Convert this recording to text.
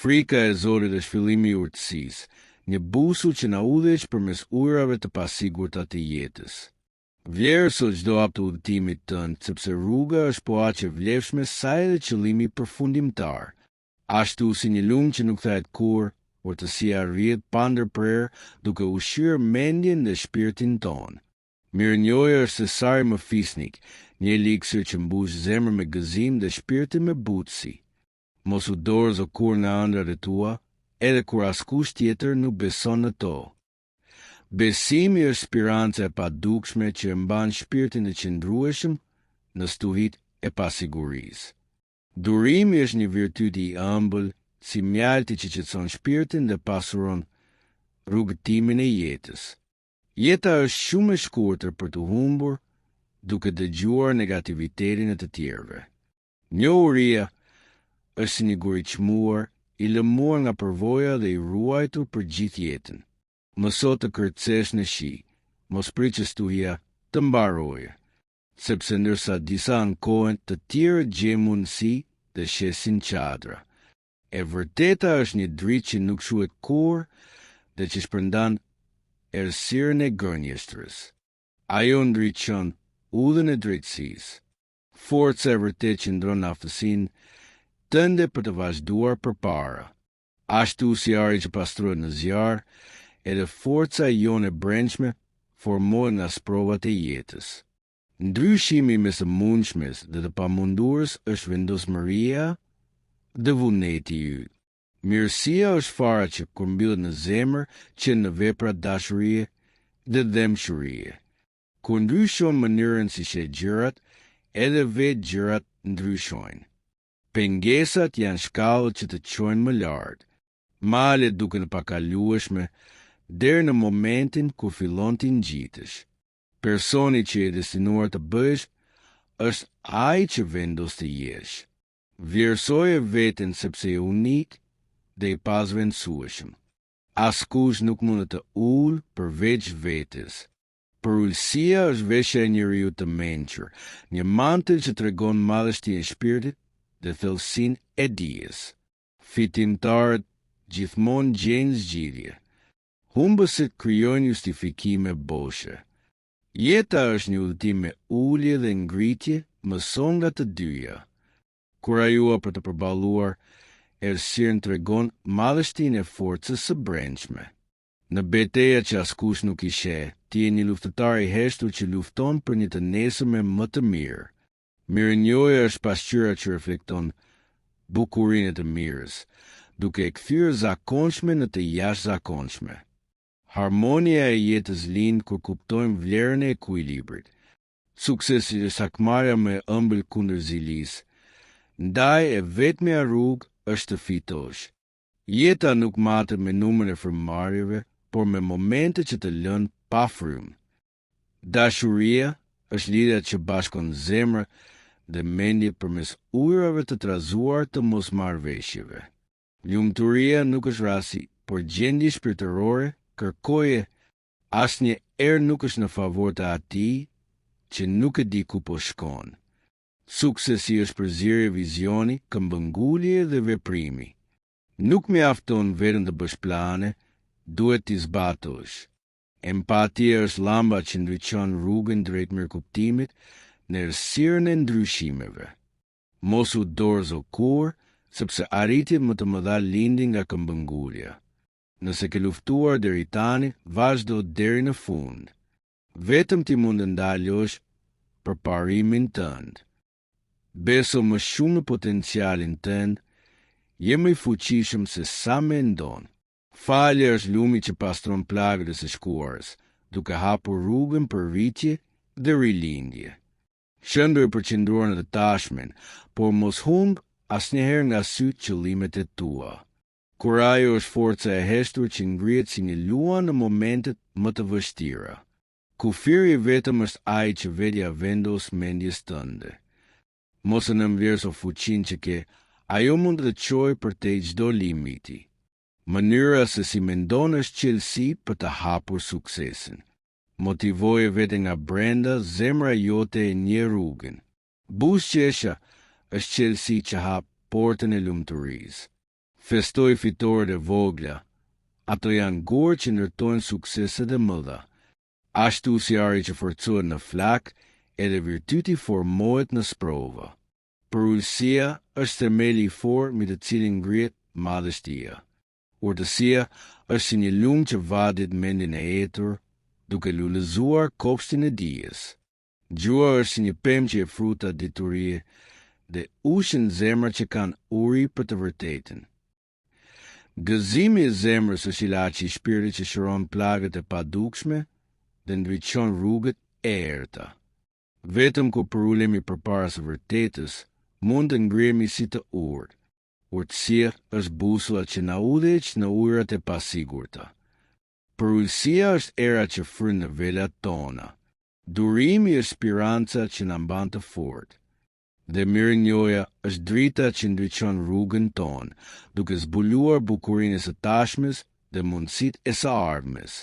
Frika e Zotit është fillimi i urtësisë, një busull që na udhëheq përmes ujrave të pasigurta të jetës. Vlerëso çdo hap të udhëtimit tënd, sepse rruga është po aq e vlefshme sa edhe qëllimi përfundimtar. Ashtu si një lumë që nuk thahet kur, urtësia rrjedh pa ndërprerje duke ushqyer mendjen dhe shpirtin ton. Mirënjohja është se sari më fisnik, një eliksir që mbush zemrën me gëzim dhe shpirtin me butësi. Mos u dorëzo kur nga ëndrat e tua, edhe kur askush tjetër nuk beson në to. Besimi është speranca e padukshme që e mban shpirtin e qëndrueshëm në stuhit e pasigurisë. Durimi është një virtyt i ëmbël, si mjalti që qetëson shpirtin dhe pasuron rrugëtimin e jetës. Jeta është shumë e shkurtër për të humbur duke dëgjuar negativitetin e të tjerëve. Njohuria është si një gur i çmuar, i lëmuar nga përvoja dhe i ruajtur për gjithë jetën. Mëso të kërcesh në shi, mos prit që stuhia të mbarojë, sepse ndërsa disa ankohen, të tjerë gjejnë mundësi dhe shesin qadra. E vërteta është një dritë që nuk shuhet kur dhe që shpërndan errësirën e gënjeshtrës. Ajo ndriçon udhën e drejtësisë. Forca e vërtetë qëndron në aftësinë tënde për të vazhduar përpara. Ashtu si ari që pastrohet në zjarr, edhe forca jone e brendshme formohet nga sprovat e jetës. Ndryshimi mes së mundshmes dhe të pamundurës është vendosmëria dhe vullneti i yt. Mirësia është fara që kur mbyllet në zemër, qen në vepra dashurie dhe dëmshurie. Kur ndryshon mënyrën si sheh gjërat, edhe vetë gjërat ndryshojnë. Pengesat janë shkallët që të çojnë më lart. Malet duken pakalueshme deri në momentin kur fillon të ngjitesh. Personi që je destinuar të bësh është ai që vendos të jesh. Vlerësoje veten sepse je unik dhe i pazvendësueshëm. Askush nuk mund të ul përveç vetes. Përullësia është veshja e njeriu të mençur, një mantel që tregon madhështinë e shpirtit dhe thellësinë e dijes. Fitimtarët gjithmonë gjejnë zgjidhje. Humbësit krijojnë justifikime boshe. Jeta është një udhëtim me ulje dhe ngritje, mëson nga të dyja. Kurajua për të përballuar, errësirën tregon madhështinë e forcës së brendshme. Në betejë që askush nuk i sheh, ti je një luftëtar i heshtur që lufton për një të nesërme më të mirë. Mirënjohja është pasqyra që reflekton bukurinë e të mirës, duke e kthyer zakonshme në të jashtëzakonshme. Harmonia e jetës lind kur kuptojmë vlerën e ekuilibrit. Suksesi është akmarrja më e ëmbël kundër zilisë. Ndaj e vetmja rrugë është të fitosh. Jeta nuk matet me numrin e frymëmarrjeve, por me momente që të lënë pa frymë. Dashuria është lidhja që bashkon zemra dhe mendje përmes ujrave të trazuar të mosmarrveshjeve. Lumturia nuk është rasti, por gjendje shpirtërore, kërkoje asnjë erë nuk është në favor të atij që nuk e di ku po shkon. Suksesi është përzierje vizioni, këmbëngulje dhe veprimi. Nuk mjafton vetëm të bësh plane, duhet t'i zbatosh. Empatia është llamba që ndriçon rrugën drejt mirëkuptimit në errësirën e ndryshimeve. Mos u dorëzo kur, sepse arritjet më të mëdha lindin nga këmbëngulja. Nëse ke luftuar deri tani, vazhdo deri në fund. Vetëm ti mund të ndalosh përparimin tënd. Beso më shumë në potencialin tënd, je më i fuqishëm se sa mendon. Falja është lumi që pastron plagët e së shkuarës, duke hapur rrugën për rritje dhe rilindje. Shëndo i përqendruar në të tashmen, por mos humb asnjëherë nga sy qëllimet e tua. Kurajo është forca e heshtur që ngrihet si një luan në momentet më të vështira. Kufiri vetëm është ai që vetja vendos mendjes tënde. Mos e nënvlerëso fuqinë që ke, ajo mund të çojë përtej çdo limiti. Mënyra se si mendon është qelësi për të hapur suksesin. Motivoje veten nga brenda, zemra jote e njeh rrugën. Buzëqeshja është qelësi që hap portën e lumturisë. festoj fitoret e vogla. Ato janë gorë që ndërtojnë sukseset e mëdha. Ashtu si ari që forcohet në flak, edhe virtyti formohet në sprova. Përulësia është themeli i fortë mbi të cilin ngrihet madhështia. Urtësia është si një lumë që vadit mendin e hetur, duke lullëzuar kopshtin e dijes. Gjua është si një pemë që e fruta diturie dhe ushën zemra që kanë uri për të vërtetën. Gëzimi i zemrës është ilaçi i shpirtit që shëron plagët e padukshme dhe ndriçon rrugët e errta. Vetëm kur përulemi përpara së vërtetës, mund të ngrihemi si të urtë. Urtësia është busolla që na udhëheq në ujërat e pasigurta. Përulësia është era që fryn në velat tona. Durimi është speranca që na mban të fortë. Dhe mirënjohja është drita që ndriçon rrugën tonë, duke zbuluar bukurinë e së tashmes dhe mundësitë e së ardhmes.